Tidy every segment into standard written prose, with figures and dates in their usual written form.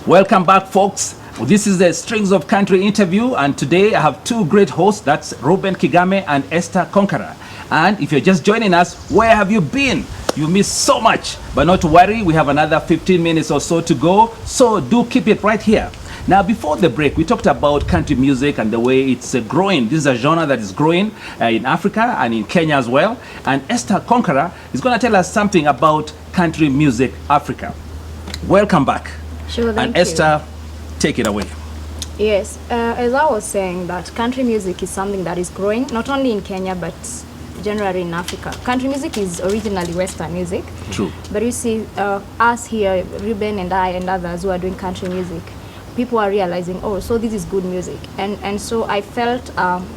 Welcome back, folks. This is the Strings of Country interview, and today I have two great hosts. That's Ruben Kigame and Esther Conqueror. And if you're just joining us, where have you been? You missed so much, but not to worry, we have another 15 minutes or so to go, so do keep it right here. Now, before the break, we talked about country music and the way it's growing. This is a genre that is growing in Africa and in Kenya as well. And Esther Conqueror is going to tell us something about country music Africa. Welcome back. Sure, thank and Esther, take it away. Yes, as I was saying, that country music is something that is growing, not only in Kenya, but generally in Africa. Country music is originally Western music. True. But you see, us here, Ruben and I and others who are doing country music, people are realizing, oh, so this is good music. And so I felt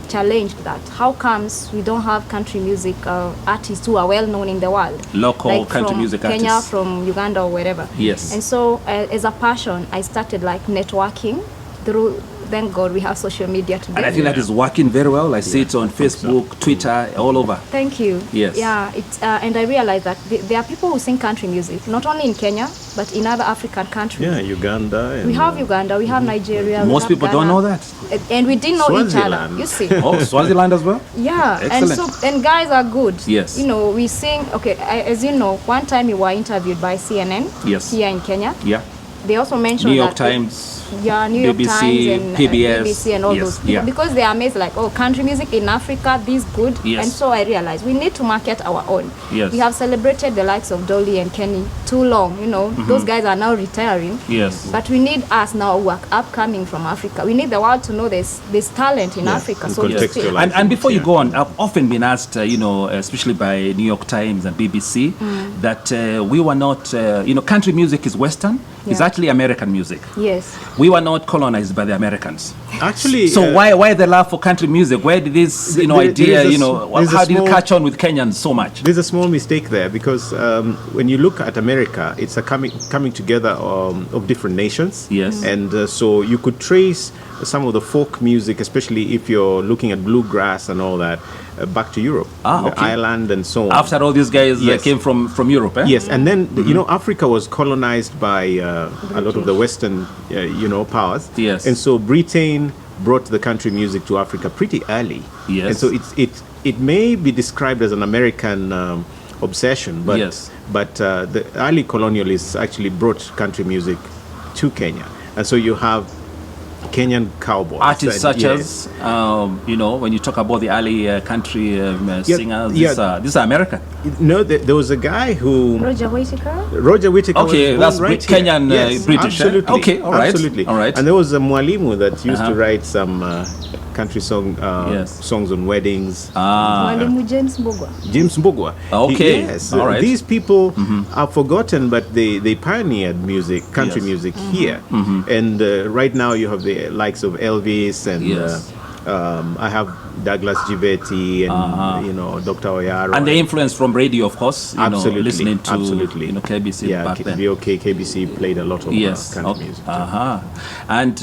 challenged that how comes we don't have country music artists who are well known in the world? Local like country music Kenya, artists. from Uganda or wherever. Yes. And so as a passion, I started like networking through, thank God we have social media today. And I think that is working very well. I see it on Facebook, Twitter, all over. Thank you. Yes. Yeah, it's, and I realized that there are people who sing country music, not only in Kenya, but in other African countries. Yeah, Uganda. And we have Uganda, we have Nigeria. Most people don't know that. And we didn't know each other, Swaziland. you see. Oh, Swaziland as well? Yeah, Excellent. and so, and guys are good. Yes. You know, we sing, okay, as you know, one time we were interviewed by CNN Yes. here in Kenya. Yeah. They also mentioned New York that Times. Yeah, New York BBC, Times and PBS. BBC and all Yes, those people, yeah. because they are amazed, like, oh, country music in Africa, this good. Yes. And so I realized we need to market our own. Yes. We have celebrated the likes of Dolly and Kenny too long, you know. Those guys are now retiring. Yes. But we need us now who are upcoming from Africa. We need the world to know there's talent in Yeah, Africa. and So to speak. contextualize. And before you Yeah. go on, I've often been asked, especially by New York Times and BBC, that we were not, country music is Western. It's Yeah. actually American music. Yes. We were not colonized by the Americans. Actually, So why the love for country music? Where did this, there idea, is a how did it small- catch on with Kenyans so much? there's a small mistake there because when you look at America, it's a coming together of different nations. Yes. And so you could trace some of the folk music, especially if you're looking at bluegrass and all that, back to Europe, Okay. Ireland and so on. After all these guys Yes. came from Europe, eh? Yes, and then Africa was colonized by a lot of the Western, powers. Yes. And so Britain brought the country music to Africa pretty early. Yes. And so it may be described as an American obsession, but Yes. the early colonialists actually brought country music to Kenya, and so you have Kenyan cowboys, Artists such yes. as, when you talk about the early country singers, yeah. these are American. No, there was a guy who Roger Whittaker? Roger Whittaker Okay, was born that's right here. Kenyan, Yes, British, eh? absolutely. Okay, all right, Absolutely. all right. And there was a Mwalimu that used Uh-huh. to write some country Yes. songs on weddings. Mwalimu James Mbugwa. James Mbugwa. Okay, Yes. all right. These people are forgotten, but they pioneered music, country Yes. music here. And right now you have the likes of Elvis and Yes. I have Douglas Givetti and Dr. Oyaro. And the influence from radio, of course, Absolutely, listening to absolutely. KBC Yeah, back then. VOK, KBC played a lot of Yes. country Okay. music. Uh-huh. And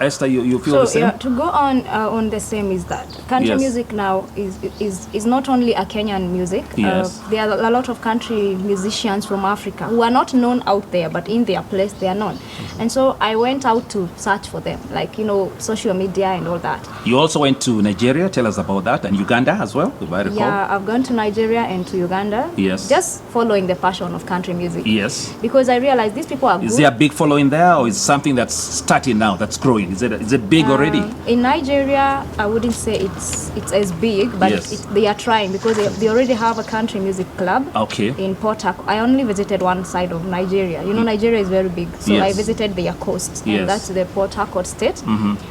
Esther, you feel So the same? yeah, to go on the same is that country Yes. music now is not only a Kenyan music. Yes. There are a lot of country musicians from Africa who are not known out there, but in their place they are known. And so I went out to search for them, like social media and all that. You also went to Nigeria. Tell us about that, and Uganda as well, if I recall. Yeah, I've gone to Nigeria and to Uganda. Yes. Just following the passion of country music. Yes. Because I realized these people are good. Is there a big following there, or is it something that's starting now, that's growing? Is it big already? In Nigeria, I wouldn't say it's as big, but Yes. they are trying because they already have a country music club. Okay. In Port Harcourt. I only visited one side of Nigeria. Nigeria is very big, so I Yes. visited their coast, Yes. and that's the Port Harcourt state,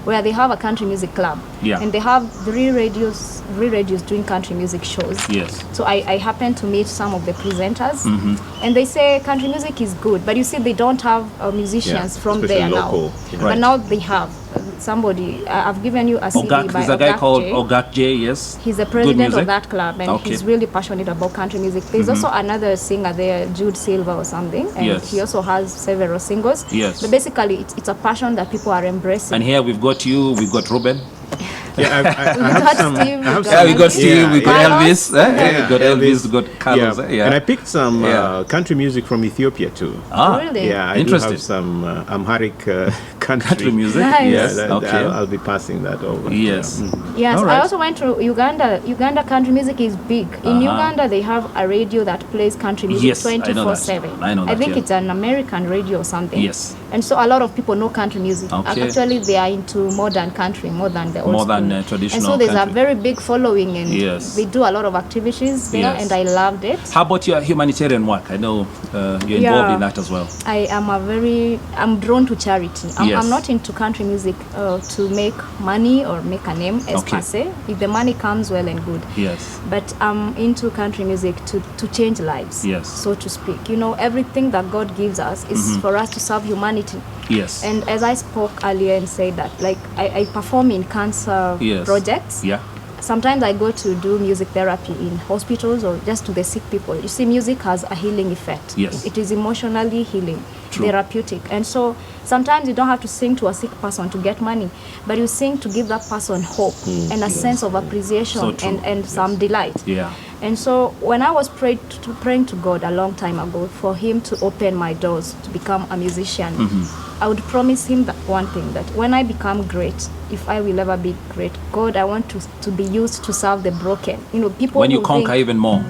where they have a country music club. Yeah. And they have three radios doing country music shows. Yes. So I happened to meet some of the presenters, and they say country music is good, but you see they don't have musicians Yeah, from especially there local. now. Yeah. But Right. now they have somebody. I've given you a CD by There's a guy Ogak called J. Ogak J, yes. He's the Good president music. of that club, and Okay. he's really passionate about country music. There's also another singer there, Jude Silva or something, and Yes. he also has several singles. Yes. But basically, it's a passion that people are embracing. And here we've got you, we've got Ruben. Yeah, We I have got some. Steve, I have we Yeah, we got Elvis. Steve, we got Carlos. Elvis, we got Elvis, we got Carlos. Yeah. And I picked some Yeah. country music from Ethiopia too. Really? Yeah, I do Interesting. have some Amharic Country music. Nice. Yes. Yeah, Okay. I'll be passing that over. Yes. Yeah. Yes, All right. I also went to Uganda. Uganda country music is big. In Uganda, they have a radio that plays country music Yes, I know that. 24/7. I know that, think yeah. it's an American radio or something. Yes. And so a lot of people know country music. Okay. Actually, they are into modern country more than the old More than, school. traditional And so there's country. a very big following, and Yes. they do a lot of activities there, Yes. and I loved it. How about your humanitarian work? I know you're involved Yeah. in that as well. I'm drawn to charity. Yes. I'm not into country music to make money or make a name as Okay. per se. If the money comes, well and good. Yes. But I'm into country music to change lives, Yes. so to speak. You know, everything that God gives us is for us to serve humanity. Yes. And as I spoke earlier and said that, like, I perform in cancer Yes. projects. Yeah. Sometimes I go to do music therapy in hospitals or just to the sick people. You see, music has a healing effect. Yes. It is emotionally healing, True. therapeutic. And so sometimes you don't have to sing to a sick person to get money, but you sing to give that person hope and a sense of appreciation So true. and some delight. Yeah. And so when I was praying to God a long time ago for him to open my doors to become a musician, I would promise him that one thing, that when I become great, if I will ever be great, God, I want to be used to serve the broken. You know, people When you who conquer think- even more.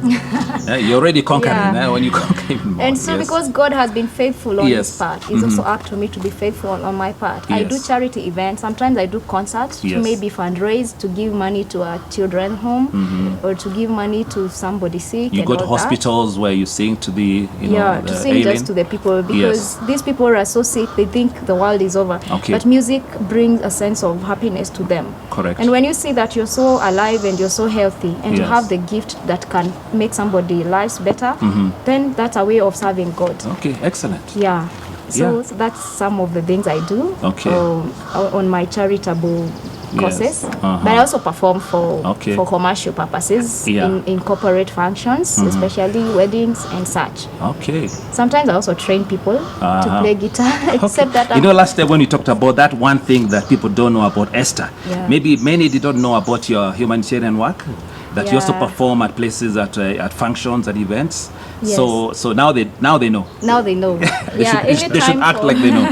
You're already conquering. Yeah. When you conquer even more. And so yes. because God has been faithful on Yes. his part, it's also up to me to be faithful on my part. I do Yes. charity events. Sometimes I do concerts to Yes. maybe fundraise, to give money to a children's home or to give money to somebody sick. You and go to all that. hospitals where you sing to the, Yeah, the to sing alien. just to the people, because these people are so sick, they think the world is over. Okay. But music brings a sense of happiness to them. Correct. And when you see that you're so alive and you're so healthy, and you Yes. have the gift that can make somebody's lives better, then that's a way of serving God. Okay, excellent. Yeah. So Yeah. that's some of the things I do Okay. on my charitable causes. Uh-huh. But I also perform for Okay. commercial purposes Yeah. in corporate functions, especially weddings and such. Okay. Sometimes I also train people to play guitar, except that You know, last time when you talked about that one thing that people don't know about Esther, Yeah. maybe many did not know about your humanitarian work, that you also Yeah. perform at places at functions and events. Yes. So now they know. now they know. They should act like they know.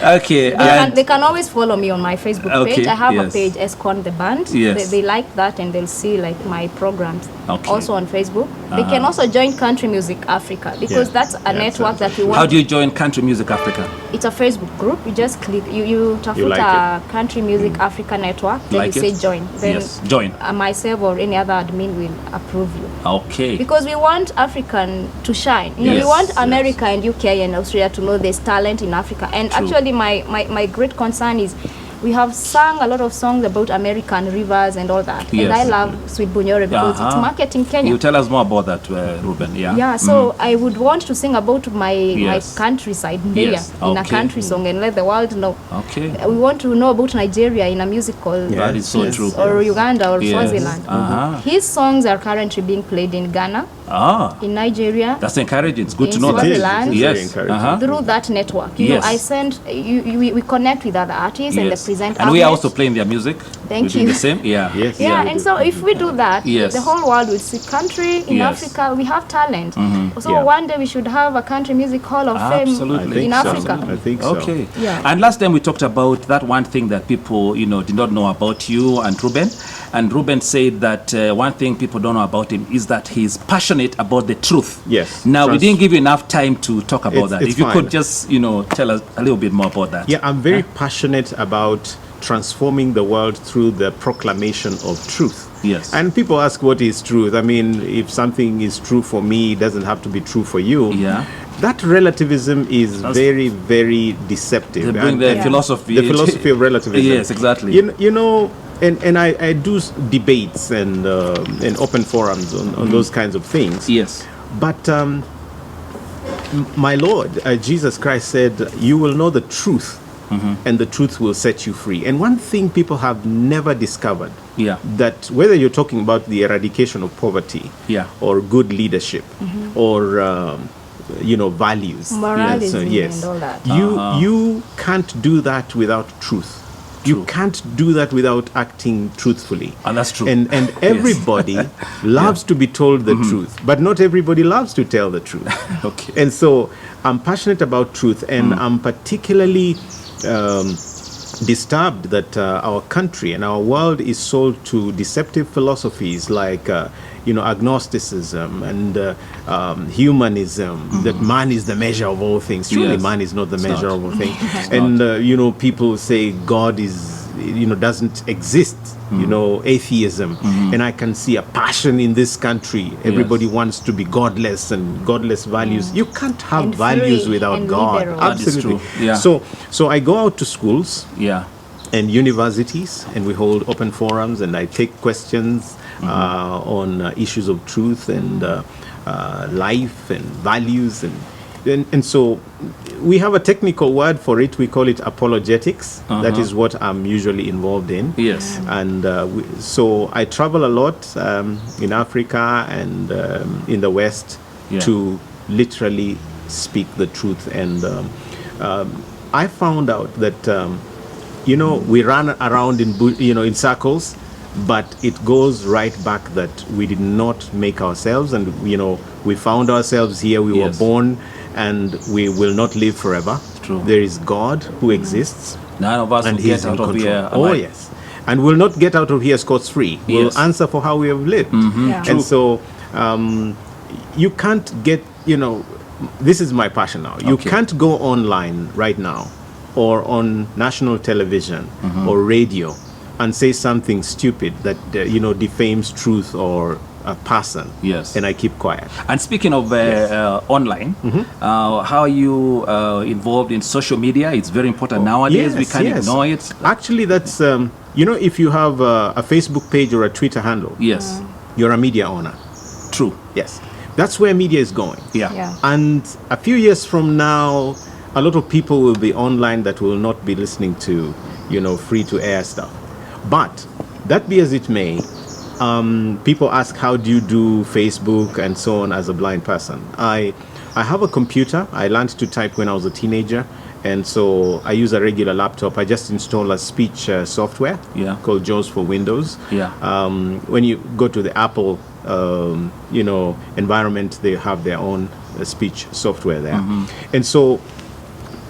Okay. They can always follow me on my Facebook Okay, page. I have a yes. page, Escon the Band. Yes. They like that, and they'll see like my programs Okay. also on Facebook. They can also join Country Music Africa, because Yeah. that's a Yeah, network that we How want. do you join Country Music Africa? It's a Facebook group. You just click, you You tafuta like Country Music Africa network, then Like you say it? join. Then Yes, join. myself or any other admin will approve you. Okay. Because we want African to shine. You know, Yes, we want yes. America and UK and Australia to know there's talent in Africa. And True. actually, my great concern is we have sung a lot of songs about American rivers and all that. Yes. And I love Sweet Bunyore because it's marketing Kenya. You tell us more about that, Ruben. Yeah. Yeah, so I would want to sing about my Yes. countryside, Yes, in a okay. country song, and let the world know. Okay. We want to know about Nigeria in a musical, That is so Yes. true. or Uganda or Yes. Swaziland. Uh-huh. His songs are currently being played in Ghana, Ah, in Nigeria, that's encouraging. It's good to In know that. Swaziland. It is very Yes. encouraging. Uh-huh. through that network. You Yes. know, I send we connect with other artists and they Yes. present. And we are outlets. also playing their music. Thank We're doing you. the same. Yeah. Yes. Yeah, and so if we do that, Yes. the whole world will see country in Yes. Africa. We have talent. So Yeah. one day we should have a country music hall of fame Absolutely. in I think Africa. so. I think so. Okay. Yeah. And last time we talked about that one thing that people, did not know about you and Ruben. And Ruben said that one thing people don't know about him is that he's passionate about the truth. Yes. Now, we Trans- didn't give you enough time to talk about It's- that. it's If you fine. could just, tell us a little bit more about that. Yeah, I'm very passionate about transforming the world through the proclamation of truth. Yes. And people ask, what is truth? I mean, if something is true for me, it doesn't have to be true for you. Yeah. That relativism is That's- very, very deceptive. They bring And- the Yeah. philosophy. the philosophy of relativism. Yes, exactly. You know, and I do debates and open forums on those kinds of things. Yes. But my Lord, Jesus Christ said, you will know the truth, and the truth will set you free. And one thing people have never discovered, Yeah. that whether you're talking about the eradication of poverty, Yeah. or good leadership, or values, Moralism yes, and all that. you can't do that without truth. You True. can't do that without acting truthfully. And that's true. And everybody loves to be told the truth, but not everybody loves to tell the truth. Okay. And so I'm passionate about truth, and I'm particularly disturbed that our country and our world is sold to deceptive philosophies like agnosticism and humanism, that man is the measure of all things. Truly, Yes. man is not the It's measure not. of all things. It's And not. people say God is doesn't exist. Atheism. And I can see a passion in this country. Everybody wants to be godless and godless values. You can't have And values free without and God. liberal. That is Absolutely. true. Yeah. So I go out to schools Yeah. and universities, and we hold open forums, and I take questions on issues of truth and life and values, and so we have a technical word for it. We call it apologetics. That is what I'm usually involved in. Yes. And so I travel a lot in Africa and in the West to literally speak the truth. And I found out that we run around in circles, but it goes right back that we did not make ourselves, and we found ourselves here. We were Yes. born, and we will not live forever. True. There is God who exists, None of us and will He's get in out of control. here. Oh alive. yes, and we'll not get out of here scot-free. We'll Yes. answer for how we have lived. Yeah. True. And so you can't get. This is my passion now. You Okay. can't go online right now or on national television or radio and say something stupid that defames truth or a person. Yes. And I keep quiet. And speaking of online, how are you involved in social media? It's very important nowadays. We can't ignore it. Actually, that's if you have a Facebook page or a Twitter handle, Yes. you're a media owner. True. Yes, that's where media is going. Yeah. Yeah. And a few years from now, a lot of people will be online that will not be listening to, free to air stuff. But that be as it may, people ask, how do you do Facebook and so on as a blind person? I have a computer. I learned to type when I was a teenager. And so I use a regular laptop. I just install a speech software called JAWS for Windows. Yeah. When you go to the Apple, environment, they have their own speech software there. And so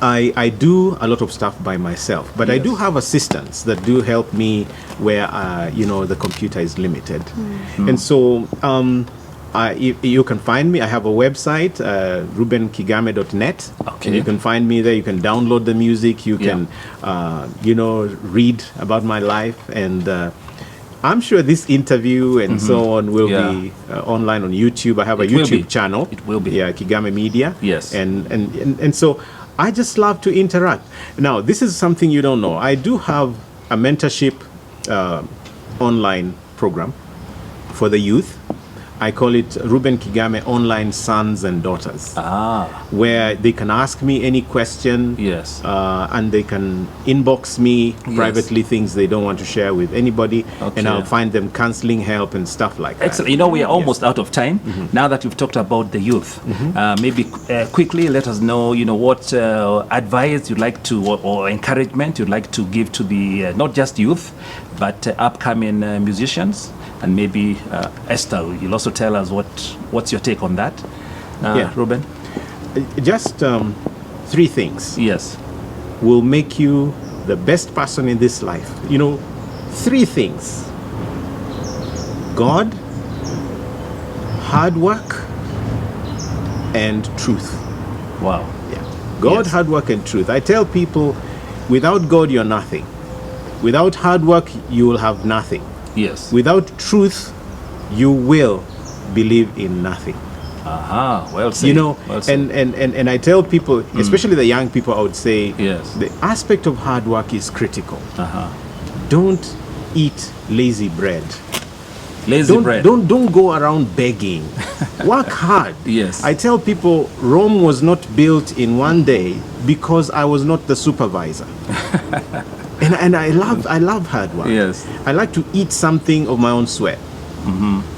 I do a lot of stuff by myself, but I do have assistants that do help me where the computer is limited. And so you can find me. I have a website, rubenkigame.net. Okay. And you can find me there. You can download the music. You can read about my life, and I'm sure this interview and so on will be online on YouTube. I have a It will YouTube be. channel. It will be. Yeah, Kigame Media. Yes. And so I just love to interact. Now, this is something you don't know. I do have a mentorship online program for the youth. I call it Ruben Kigame Online Sons and Daughters, where they can ask me any question, Yes. and they can inbox me privately things they don't want to share with anybody, Okay. and I'll find them counseling help and stuff like that. Excellent. We are almost out of time. Now that you've talked about the youth, maybe quickly let us know, what advice you'd like to, or encouragement you'd like to give to the not just youth, but upcoming musicians. And maybe Esther, you'll also tell us what's your take on that. Ruben? Just 3 things Yes. will make you the best person in this life. 3 things: God, hard work, and truth. Wow. Yeah. God, Yes. hard work, and truth. I tell people, without God, you're nothing. Without hard work, you will have nothing. Yes. Without truth, you will believe in nothing. Well said. Well said. And I tell people, especially the young people, I would say, Yes. the aspect of hard work is critical. Don't eat lazy bread. Lazy bread. Don't go around begging. Work hard. Yes. I tell people Rome was not built in one day because I was not the supervisor. And I love hard work. Yes. I like to eat something of my own sweat.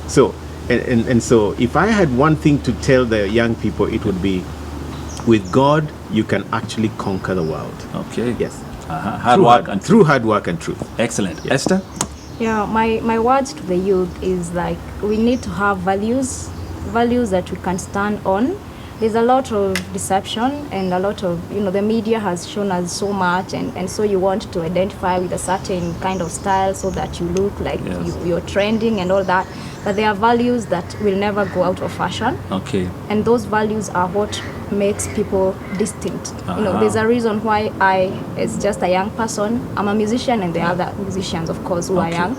So and so if I had one thing to tell the young people, it would be, with God you can actually conquer the world. Okay. Yes. Hard work and through hard work and truth. Excellent. Esther? Yeah, my words to the youth is like we need to have values that we can stand on. There's a lot of deception and a lot of, the media has shown us so much, and so you want to identify with a certain kind of style so that you look like you're trending and all that. But there are values that will never go out of fashion. Okay. And those values are what makes people distinct. There's a reason why as just a young person, I'm a musician, and there are other musicians, of course, who are young.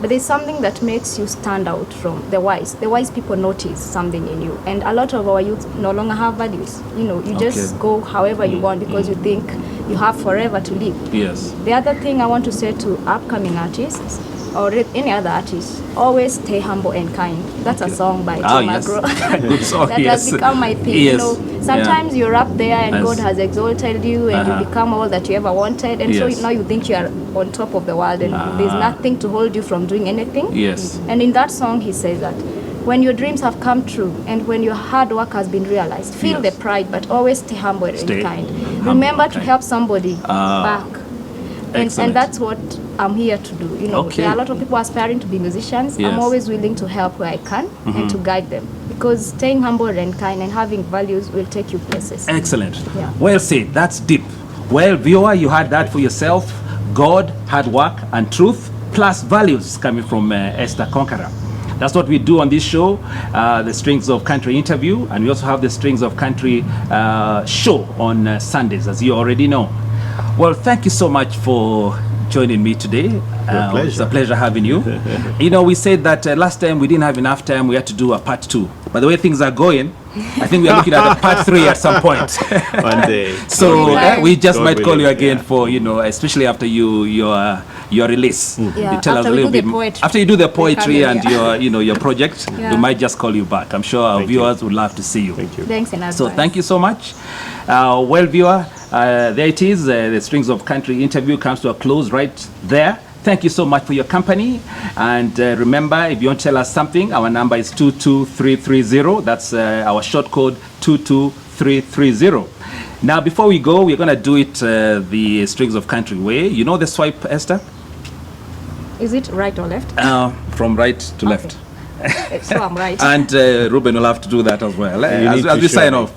But there's something that makes you stand out from the wise. The wise people notice something in you. And a lot of our youth no longer have values. You just go however you want because you think you have forever to live. Yes. The other thing I want to say to upcoming artists, or any other artist, always stay humble and kind. That's a song by Tom Agro. Good song, that has become my thing. Yes. Sometimes you're up there and God has exalted you and you become all that you ever wanted, and so now you think you are on top of the world and there's nothing to hold you from doing anything. Yes. And in that song he says that when your dreams have come true and when your hard work has been realized, feel the pride, but always stay humble and kind. Remember to help somebody back. And that's what I'm here to do. There are a lot of people aspiring to be musicians. Yes. I'm always willing to help where I can and to guide them, because staying humble and kind and having values will take you places. Excellent. Yeah. Well said. That's deep. Well, viewer, you had that for yourself. God, hard work, and truth, plus values coming from Esther Conqueror. That's what we do on this show, the Strings of Country interview, and we also have the Strings of Country show on Sundays, as you already know. Well, thank you so much for joining me today. It's a pleasure having you. We said that last time we didn't have enough time. We had to do a part 2. But the way things are going, I think we are looking at a part 3 at some point. One day. So we just might call you again yeah. for, especially after your release. Yeah, You tell us after a we little do bit the poetry. after you do the poetry Come in, and your project. Yeah. We might just call you back. I'm sure our viewers would love to see you. Thank you. Thanks in advance. So thank you so much. Well, viewer, there it is. The Strings of Country interview comes to a close right there. Thank you so much for your company. And remember, if you want to tell us something, our number is 22330. That's our short code 22330. Now, before we go, we're going to do it the Strings of Country way. You know the swipe, Esther? Is it right or left? From right to left. So I'm right. And Ruben will have to do that as well. As need to we sign show me. off.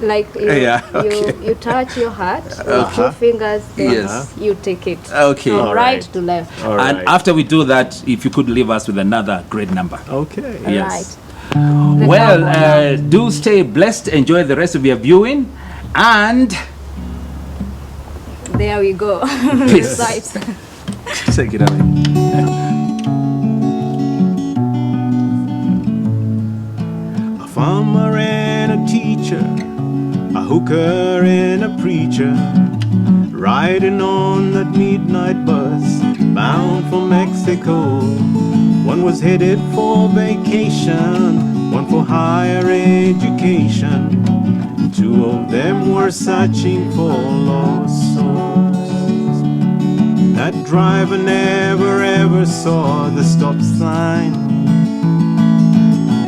Like you touch your heart with 2 fingers, then Yes. you take it Okay. from All right right. to left. All And right. after we do that, if you could leave us with another great number. Okay. Yes. Right. Well, do stay blessed. Enjoy the rest of your viewing. And There we go. Peace. Right. take it away. A farmer and a teacher, a hooker and a preacher, riding on that midnight bus, bound for Mexico. One was headed for vacation, one for higher education. 2 of them were searching for lost souls. That driver never ever saw the stop sign,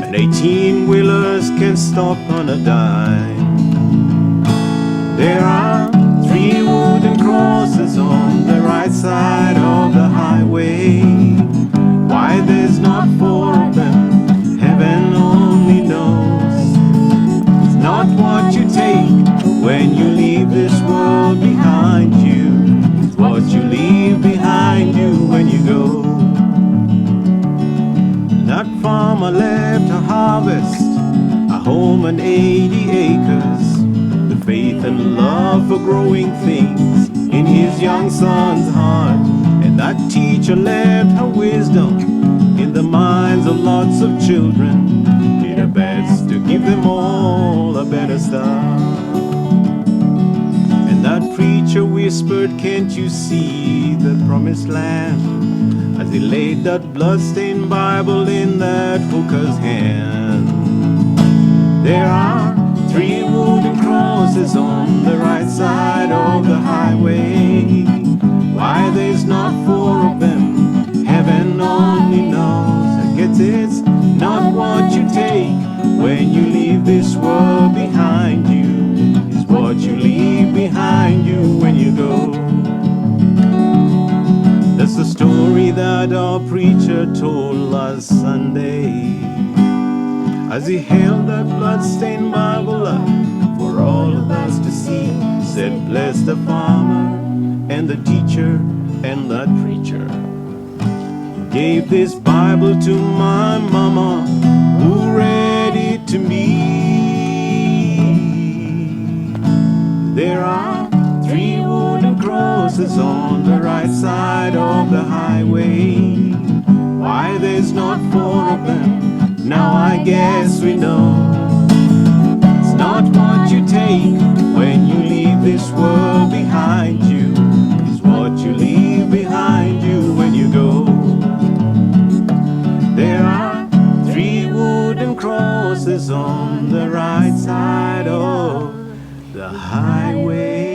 and 18-wheelers can stop on a dime. There are 3 wooden crosses on the right side of the highway. Why there's not 4 of them, heaven only knows. It's not what you take when you leave this world behind you. It's what you leave behind you when you go. That farmer left a harvest, a home and 80 acres, the faith and love for growing things in his young son's heart. And that teacher left her wisdom in the minds of lots of children, did her best to give them all a better start. And that preacher whispered, can't you see the promised land, as he laid that bloodstained Bible in that hooker's hand. There are 3 wooden crosses on the right side of the highway. Why there's not 4 of them, heaven only knows. I guess it's not what you take when you leave this world behind you. It's what you leave behind you when you go. our preacher told us Sunday, as he held that blood-stained Bible up for all of us to see. Said, bless the farmer and the teacher and the preacher. Gave this Bible to my mama, who read it to me. There are 3 wooden crosses on the right side of the highway. Why there's not 4 of them, now I guess we know. It's not what you take when you leave this world behind you, it's what you leave behind you when you go. There are 3 wooden crosses on the right side of the highway.